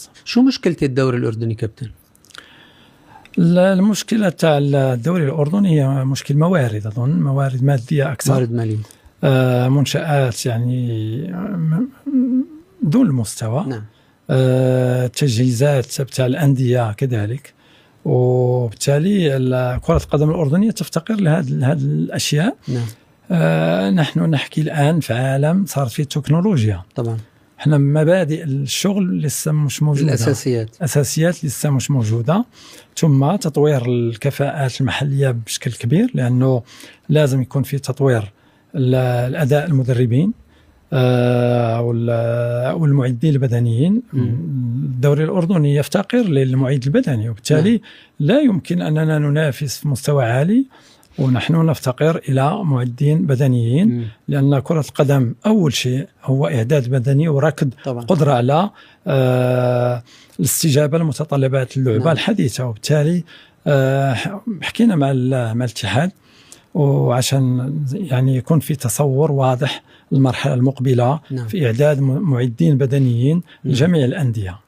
للأسف. شو مشكلة الدوري الأردني كابتن؟ المشكلة تاع الدوري الأردني هي مشكل موارد، أظن موارد مادية أكثر، موارد مالية، منشآت يعني دون المستوى. نعم. تجهيزات بتاع الأندية كذلك، وبالتالي كرة القدم الأردنية تفتقر لهذه الأشياء. نعم. نحن نحكي الآن في عالم صار فيه تكنولوجيا، طبعا احنا مبادئ الشغل لسه مش موجودة، أساسيات لسه مش موجودة، ثم تطوير الكفاءات المحلية بشكل كبير، لأنه لازم يكون في تطوير الأداء المدربين والمعدين البدنيين. الدوري الأردني يفتقر للمعد البدني، وبالتالي لا يمكن أننا ننافس في مستوى عالي ونحن نفتقر إلى معدين بدنيين. لأن كرة القدم أول شيء هو إعداد بدني وركض، طبعا. قدرة على الاستجابة لمتطلبات اللعبة الحديثة. وبالتالي حكينا مع الاتحاد وعشان يعني يكون في تصور واضح المرحلة المقبلة في إعداد معدين بدنيين لجميع الأندية.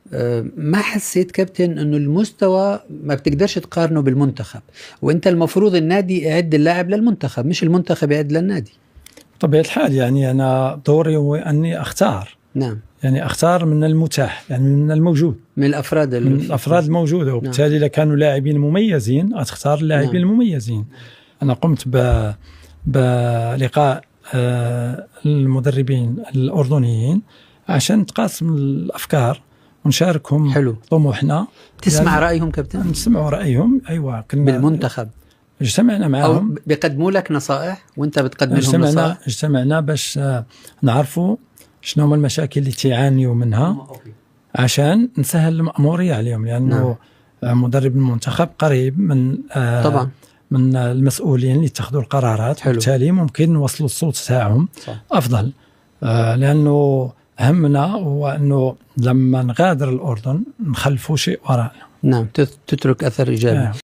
ما حسيت كابتن أنه المستوى ما بتقدرش تقارنه بالمنتخب، وإنت المفروض النادي يعد اللاعب للمنتخب مش المنتخب يعد للنادي؟ طبيعة الحال يعني أنا دوري هو أني أختار. نعم. يعني أختار من المتاح، يعني من الموجود، من الأفراد الموجودة. وبالتالي إذا كانوا لاعبين مميزين أتختار اللاعبين المميزين. أنا قمت بلقاء المدربين الأردنيين عشان نتقاسم الأفكار ونشاركهم طموحنا. تسمع يعني رأيهم كابتن؟ نسمع رأيهم، أيوة. بالمنتخب اجتمعنا معهم، أو بيقدموا لك نصائح وانت بتقدم لهم نصائح؟ اجتمعنا باش نعرفوا شنو هما المشاكل اللي تعانيوا منها عشان نسهل المأمورية عليهم، لأنه مدرب المنتخب قريب من طبعا من المسؤولين اللي يتخذوا القرارات، وبالتالي ممكن نوصلوا الصوت تاعهم أفضل. لأنه همنا هو أنه لما نغادر الأردن نخلفوا شيء وراءنا. نعم، تترك أثر إيجابي.